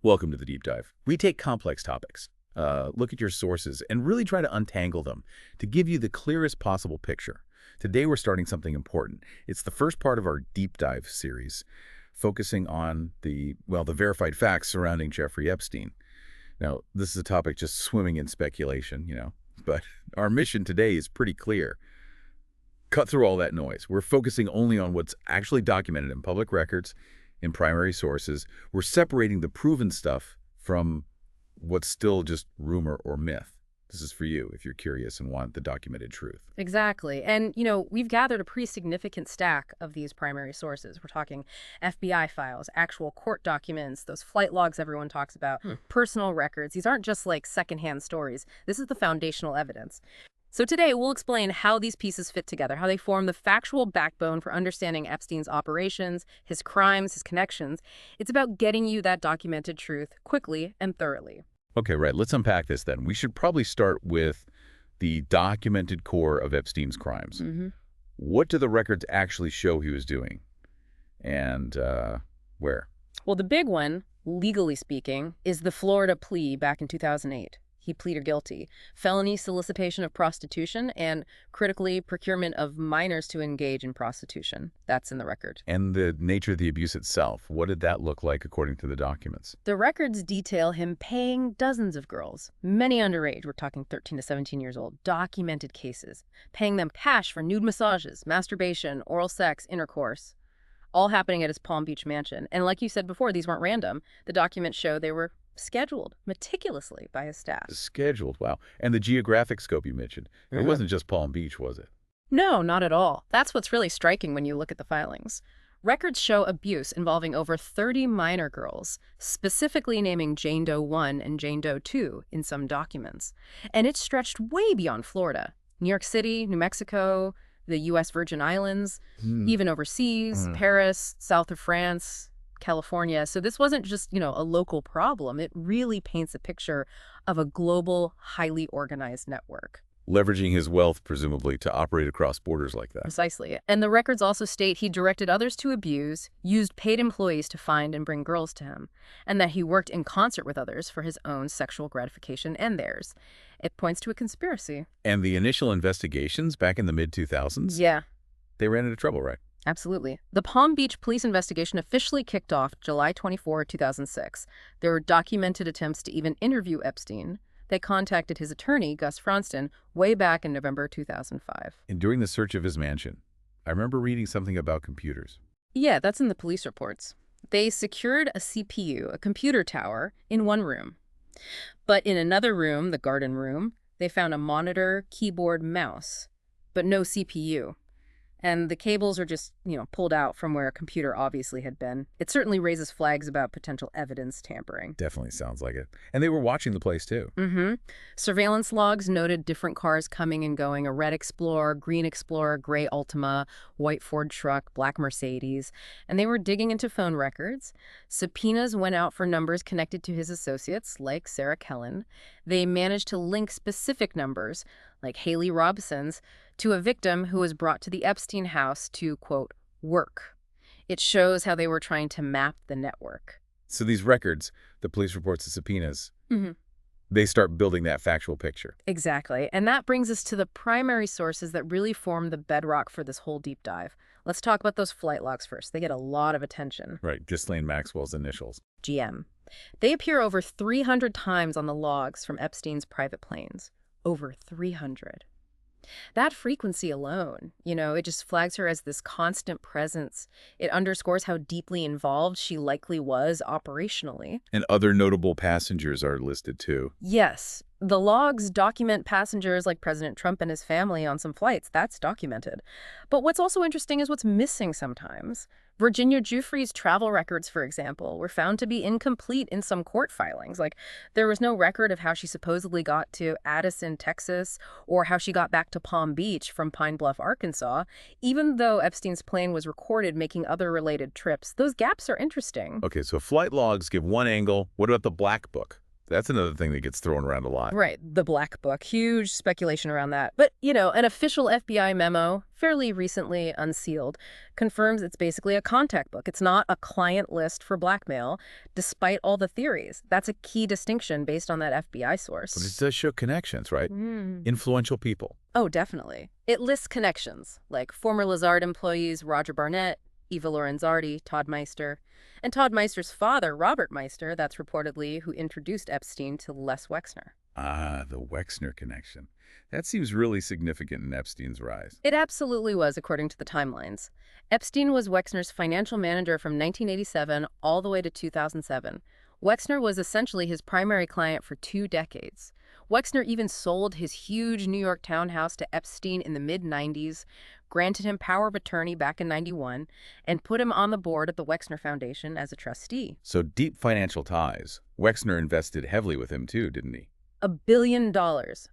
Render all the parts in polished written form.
Welcome to the Deep Dive. We take complex topics, look at your sources, and really try to untangle them to give you the clearest possible picture. Today we're starting something important. It's the first part of our Deep Dive series, focusing on the verified facts surrounding Jeffrey Epstein. Now, this is a topic just swimming in speculation, but our mission today is pretty clear. Cut through all that noise. We're focusing only on what's actually documented in public records, in primary sources. We're separating the proven stuff from what's still just rumor or myth. This is for you if you're curious and want the documented truth. Exactly. And, we've gathered a pretty significant stack of these primary sources. We're talking FBI files, actual court documents, those flight logs everyone talks about, personal records. These aren't just like secondhand stories. This is the foundational evidence. So today, we'll explain how these pieces fit together, how they form the factual backbone for understanding Epstein's operations, his crimes, his connections. It's about getting you that documented truth quickly and thoroughly. Okay, right. Let's unpack this then. We should probably start with the documented core of Epstein's crimes. What do the records actually show he was doing? And where? Well, the big one, legally speaking, is the Florida plea back in 2008. He pleaded guilty. Felony solicitation of prostitution and, critically, procurement of minors to engage in prostitution. That's in the record. And the nature of the abuse itself, what did that look like according to the documents? The records detail him paying dozens of girls, many underage, we're talking 13 to 17 years old, documented cases, paying them cash for nude massages, masturbation, oral sex, intercourse, all happening at his Palm Beach mansion. And like you said before, these weren't random. The documents show they were scheduled meticulously by his staff. Scheduled, wow. And the geographic scope you mentioned, it wasn't just Palm Beach, was it? No, not at all. That's what's really striking when you look at the filings. Records show abuse involving over 30 minor girls, specifically naming Jane Doe 1 and Jane Doe 2 in some documents. And it stretched way beyond Florida. New York City, New Mexico, the U.S. Virgin Islands, even overseas, Paris, south of France, California. So this wasn't just, a local problem. It really paints a picture of a global, highly organized network. Leveraging his wealth, presumably, to operate across borders like that. Precisely. And the records also state he directed others to abuse, used paid employees to find and bring girls to him, and that he worked in concert with others for his own sexual gratification and theirs. It points to a conspiracy. And the initial investigations back in the mid-2000s? Yeah. They ran into trouble, right? Absolutely. The Palm Beach police investigation officially kicked off July 24, 2006. There were documented attempts to even interview Epstein. They contacted his attorney, Gus Fronston, way back in November 2005. And during the search of his mansion, I remember reading something about computers. Yeah, that's in the police reports. They secured a CPU, a computer tower, in one room. But in another room, the garden room, they found a monitor, keyboard, mouse, but no CPU. And the cables are just, pulled out from where a computer obviously had been. It certainly raises flags about potential evidence tampering. Definitely sounds like it. And they were watching the place, too. Surveillance logs noted different cars coming and going, a red Explorer, green Explorer, gray Altima, white Ford truck, black Mercedes. And they were digging into phone records. Subpoenas went out for numbers connected to his associates, like Sarah Kellen. They managed to link specific numbers, like Haley Robson's, to a victim who was brought to the Epstein house to, quote, work. It shows how they were trying to map the network. So these records, the police reports, the subpoenas, they start building that factual picture. Exactly. And that brings us to the primary sources that really form the bedrock for this whole deep dive. Let's talk about those flight logs first. They get a lot of attention. Right, Ghislaine Maxwell's initials. GM. They appear over 300 times on the logs from Epstein's private planes. Over 300. That frequency alone, it just flags her as this constant presence. It underscores how deeply involved she likely was operationally. And other notable passengers are listed too. Yes. The logs document passengers like President Trump and his family on some flights. That's documented. But what's also interesting is what's missing sometimes. Virginia Giuffre's travel records, for example, were found to be incomplete in some court filings. Like, there was no record of how she supposedly got to Addison, Texas, or how she got back to Palm Beach from Pine Bluff, Arkansas. Even though Epstein's plane was recorded making other related trips, those gaps are interesting. Okay, so flight logs give one angle. What about the Black Book? That's another thing that gets thrown around a lot. Right, the Black Book. Huge speculation around that. But, an official FBI memo, fairly recently unsealed, confirms it's basically a contact book. It's not a client list for blackmail, despite all the theories. That's a key distinction based on that FBI source. But it does show connections, right? Influential people. Oh, definitely. It lists connections, like former Lazard employees Roger Barnett, Eva Lorenzardi, Todd Meister, and Todd Meister's father, Robert Meister, that's reportedly who introduced Epstein to Les Wexner. Ah, the Wexner connection. That seems really significant in Epstein's rise. It absolutely was, according to the timelines. Epstein was Wexner's financial manager from 1987 all the way to 2007. Wexner was essentially his primary client for 2 decades. Wexner even sold his huge New York townhouse to Epstein in the mid-90s, granted him power of attorney back in 91, and put him on the board at the Wexner Foundation as a trustee. So deep financial ties. Wexner invested heavily with him too, didn't he? $1 billion,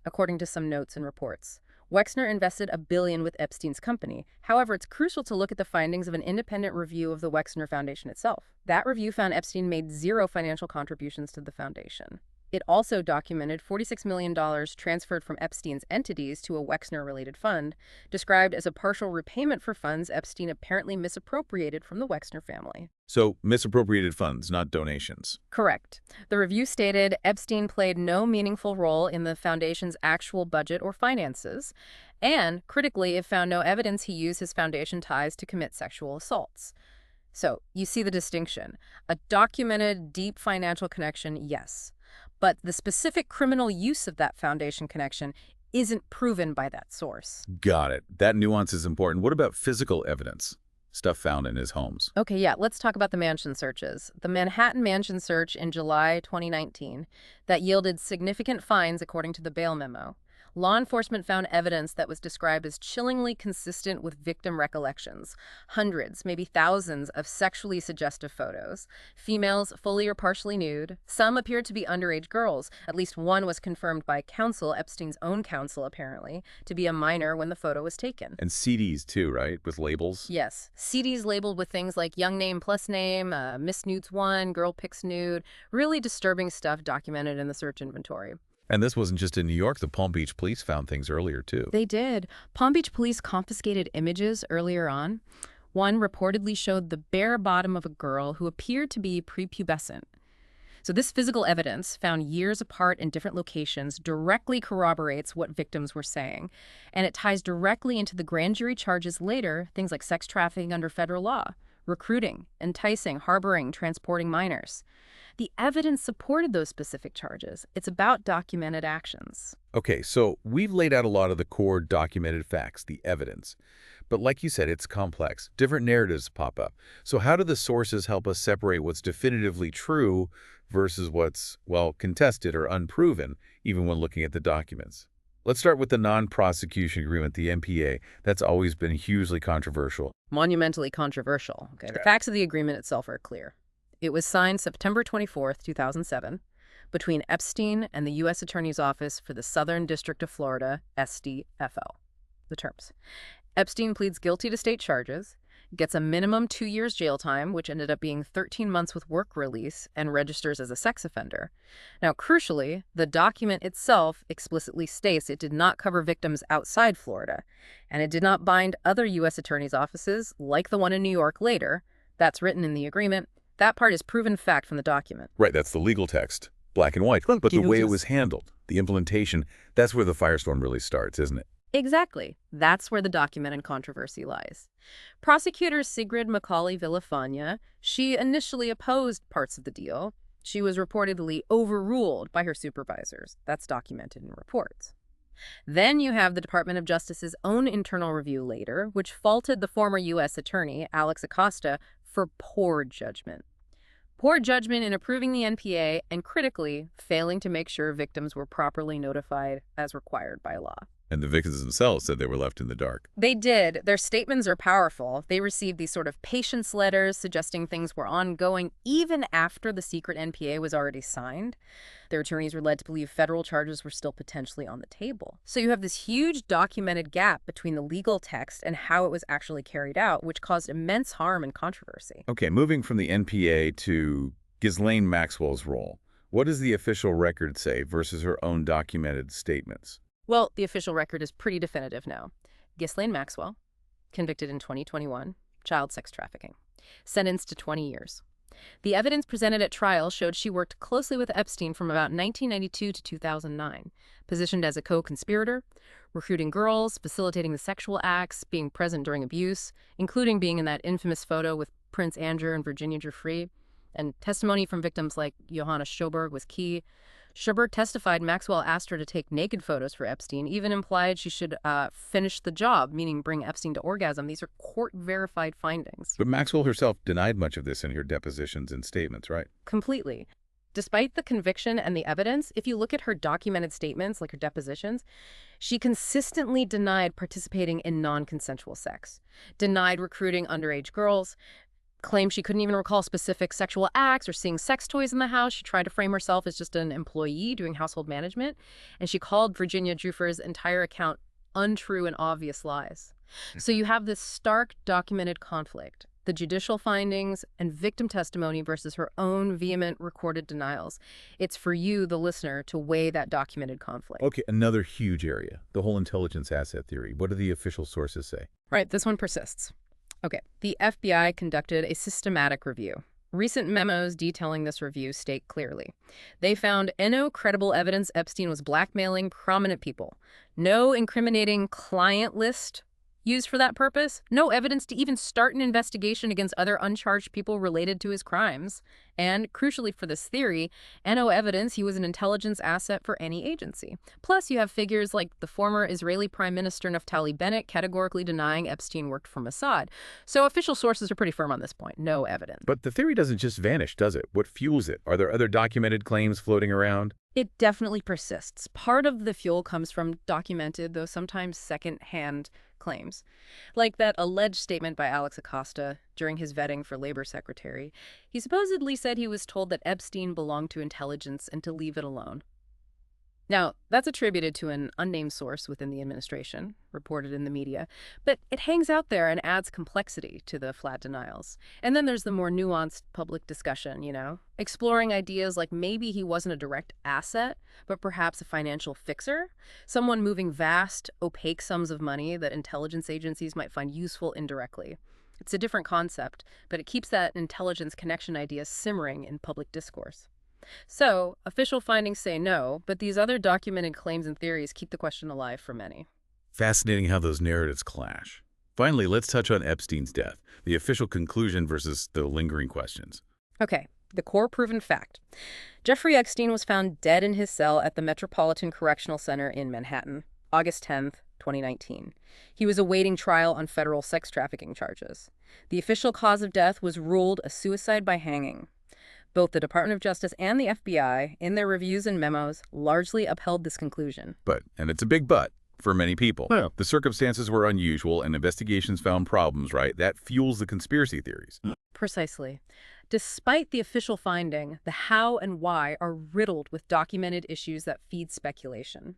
according to some notes and reports. Wexner invested $1 billion with Epstein's company. However, it's crucial to look at the findings of an independent review of the Wexner Foundation itself. That review found Epstein made 0 financial contributions to the foundation. It also documented $46 million transferred from Epstein's entities to a Wexner-related fund, described as a partial repayment for funds Epstein apparently misappropriated from the Wexner family. So misappropriated funds, not donations. Correct. The review stated Epstein played no meaningful role in the foundation's actual budget or finances, and, critically, it found no evidence he used his foundation ties to commit sexual assaults. So, you see the distinction. A documented, deep financial connection, yes. But the specific criminal use of that foundation connection isn't proven by that source. Got it. That nuance is important. What about physical evidence? Stuff found in his homes. Okay, yeah, let's talk about the mansion searches. The Manhattan mansion search in July 2019 that yielded significant finds according to the bail memo. Law enforcement found evidence that was described as chillingly consistent with victim recollections. Hundreds, maybe thousands, of sexually suggestive photos. Females fully or partially nude. Some appeared to be underage girls. At least one was confirmed by counsel, Epstein's own counsel apparently, to be a minor when the photo was taken. And CDs too, right? With labels? Yes. CDs labeled with things like young name plus name, Miss Nudes 1, girl pics nude. Really disturbing stuff documented in the search inventory. And this wasn't just in New York. The Palm Beach police found things earlier, too. They did. Palm Beach police confiscated images earlier on. One reportedly showed the bare bottom of a girl who appeared to be prepubescent. So this physical evidence, found years apart in different locations, directly corroborates what victims were saying. And it ties directly into the grand jury charges later, things like sex trafficking under federal law, recruiting, enticing, harboring, transporting minors. The evidence supported those specific charges. It's about documented actions. Okay, so we've laid out a lot of the core documented facts, the evidence. But like you said, it's complex. Different narratives pop up. So how do the sources help us separate what's definitively true versus what's, well, contested or unproven, even when looking at the documents? Let's start with the non-prosecution agreement, the NPA. That's always been hugely controversial. Monumentally controversial. Okay, the facts of the agreement itself are clear. It was signed September 24th, 2007, between Epstein and the U.S. Attorney's Office for the Southern District of Florida, SDFL. The terms. Epstein pleads guilty to state charges, gets a minimum 2 years jail time, which ended up being 13 months with work release, and registers as a sex offender. Now, crucially, the document itself explicitly states it did not cover victims outside Florida, and it did not bind other U.S. attorneys' offices, like the one in New York later. That's written in the agreement. That part is proven fact from the document. Right, that's the legal text, black and white. But the way it was handled, the implementation, that's where the firestorm really starts, isn't it? Exactly. That's where the documented controversy lies. Prosecutor Sigrid Macaulay Villafana, she initially opposed parts of the deal. She was reportedly overruled by her supervisors. That's documented in reports. Then you have the Department of Justice's own internal review later, which faulted the former U.S. attorney, Alex Acosta, for poor judgment. Poor judgment in approving the NPA and, critically, failing to make sure victims were properly notified as required by law. And the victims themselves said they were left in the dark. They did. Their statements are powerful. They received these sort of patience letters suggesting things were ongoing even after the secret NPA was already signed. Their attorneys were led to believe federal charges were still potentially on the table. So you have this huge documented gap between the legal text and how it was actually carried out, which caused immense harm and controversy. Okay, moving from the NPA to Ghislaine Maxwell's role. What does the official record say versus her own documented statements? Well, the official record is pretty definitive now. Ghislaine Maxwell, convicted in 2021, child sex trafficking, sentenced to 20 years. The evidence presented at trial showed she worked closely with Epstein from about 1992 to 2009, positioned as a co-conspirator, recruiting girls, facilitating the sexual acts, being present during abuse, including being in that infamous photo with Prince Andrew and Virginia Giuffre. And testimony from victims like Johanna Sjoberg was key. Sjoberg testified Maxwell asked her to take naked photos for Epstein, even implied she should finish the job, meaning bring Epstein to orgasm. These are court-verified findings. But Maxwell herself denied much of this in her depositions and statements, right? Completely. Despite the conviction and the evidence, if you look at her documented statements, like her depositions, she consistently denied participating in non-consensual sex, denied recruiting underage girls, claimed she couldn't even recall specific sexual acts or seeing sex toys in the house. She tried to frame herself as just an employee doing household management, and she called Virginia Giuffre's entire account untrue and obvious lies. So you have this stark documented conflict, the judicial findings and victim testimony versus her own vehement recorded denials. It's for you, the listener, to weigh that documented conflict. Okay, another huge area, the whole intelligence asset theory. What do the official sources say? Right, this one persists. Okay, the FBI conducted a systematic review. Recent memos detailing this review state clearly. They found no credible evidence Epstein was blackmailing prominent people, no incriminating client list used for that purpose, no evidence to even start an investigation against other uncharged people related to his crimes, and, crucially for this theory, no evidence he was an intelligence asset for any agency. Plus, you have figures like the former Israeli Prime Minister Naftali Bennett categorically denying Epstein worked for Mossad. So official sources are pretty firm on this point. No evidence. But the theory doesn't just vanish, does it? What fuels it? Are there other documented claims floating around? It definitely persists. Part of the fuel comes from documented, though sometimes second-hand claims, like that alleged statement by Alex Acosta during his vetting for labor secretary. He supposedly said he was told that Epstein belonged to intelligence and to leave it alone. Now, that's attributed to an unnamed source within the administration, reported in the media, but it hangs out there and adds complexity to the flat denials. And then there's the more nuanced public discussion, exploring ideas like maybe he wasn't a direct asset, but perhaps a financial fixer, someone moving vast, opaque sums of money that intelligence agencies might find useful indirectly. It's a different concept, but it keeps that intelligence connection idea simmering in public discourse. So, official findings say no, but these other documented claims and theories keep the question alive for many. Fascinating how those narratives clash. Finally, let's touch on Epstein's death, the official conclusion versus the lingering questions. Okay, the core proven fact. Jeffrey Epstein was found dead in his cell at the Metropolitan Correctional Center in Manhattan, August 10th, 2019. He was awaiting trial on federal sex trafficking charges. The official cause of death was ruled a suicide by hanging. Both the Department of Justice and the FBI, in their reviews and memos, largely upheld this conclusion. But, and it's a big but, for many people. Yeah. The circumstances were unusual and investigations found problems, right? That fuels the conspiracy theories. Precisely. Despite the official finding, the how and why are riddled with documented issues that feed speculation.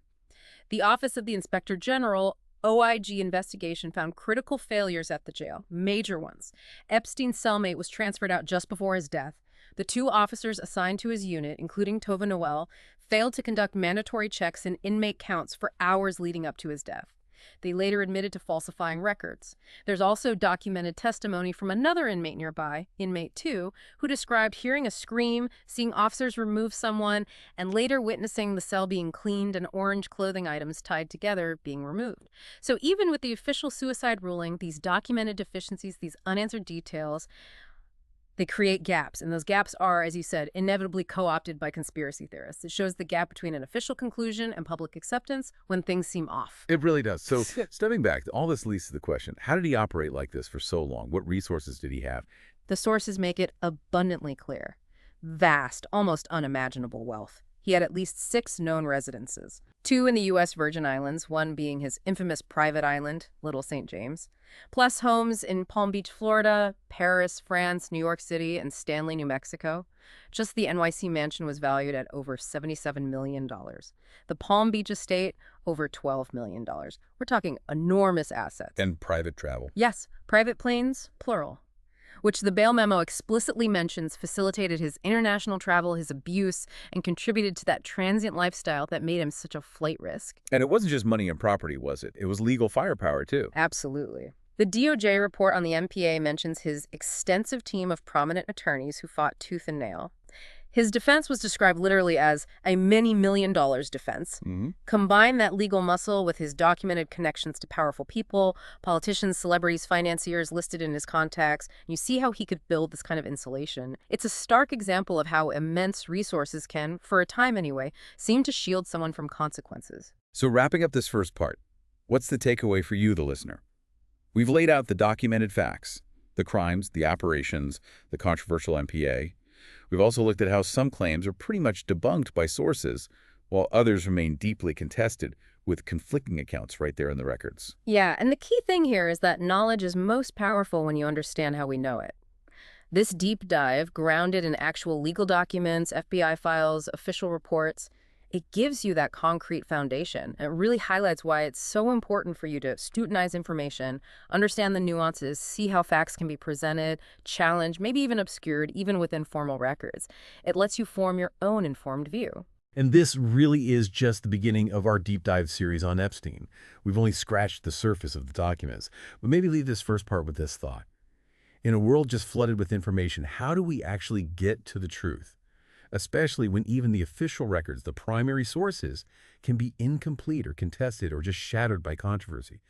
The Office of the Inspector General OIG investigation found critical failures at the jail, major ones. Epstein's cellmate was transferred out just before his death. The two officers assigned to his unit, including Tova Noel, failed to conduct mandatory checks and inmate counts for hours leading up to his death. They later admitted to falsifying records. There's also documented testimony from another inmate nearby, inmate 2, who described hearing a scream, seeing officers remove someone, and later witnessing the cell being cleaned and orange clothing items tied together being removed. So even with the official suicide ruling, these documented deficiencies, these unanswered details, they create gaps, and those gaps are, as you said, inevitably co-opted by conspiracy theorists. It shows the gap between an official conclusion and public acceptance when things seem off. It really does. So, stepping back, all this leads to the question, how did he operate like this for so long? What resources did he have? The sources make it abundantly clear. Vast, almost unimaginable wealth. He had at least 6 known residences. 2 in the U.S. Virgin Islands, one being his infamous private island, Little St. James, plus homes in Palm Beach, Florida, Paris, France, New York City, and Stanley, New Mexico. Just the NYC mansion was valued at over $77 million. The Palm Beach estate, over $12 million. We're talking enormous assets. And private travel. Yes, private planes, plural. which the bail memo explicitly mentions facilitated his international travel, his abuse, and contributed to that transient lifestyle that made him such a flight risk. And it wasn't just money and property, was it? It was legal firepower, too. Absolutely. The DOJ report on the MPA mentions his extensive team of prominent attorneys who fought tooth and nail. His defense was described literally as a many million dollars defense. Combine that legal muscle with his documented connections to powerful people, politicians, celebrities, financiers listed in his contacts, and you see how he could build this kind of insulation. It's a stark example of how immense resources can, for a time anyway, seem to shield someone from consequences. So wrapping up this first part, what's the takeaway for you, the listener? We've laid out the documented facts, the crimes, the operations, the controversial MPA. We've also looked at how some claims are pretty much debunked by sources, while others remain deeply contested, with conflicting accounts right there in the records. Yeah, and the key thing here is that knowledge is most powerful when you understand how we know it. This deep dive, grounded in actual legal documents, FBI files, official reports, it gives you that concrete foundation. It really highlights why it's so important for you to scrutinize information, understand the nuances, see how facts can be presented, challenged, maybe even obscured, even within formal records. It lets you form your own informed view. And this really is just the beginning of our deep dive series on Epstein. We've only scratched the surface of the documents, but maybe leave this first part with this thought. In a world just flooded with information, how do we actually get to the truth? Especially when even the official records, the primary sources, can be incomplete or contested or just shadowed by controversy.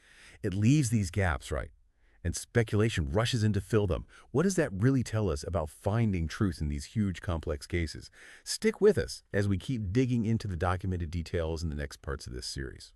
It leaves these gaps, right? And speculation rushes in to fill them. What does that really tell us about finding truth in these huge, complex cases? Stick with us as we keep digging into the documented details in the next parts of this series.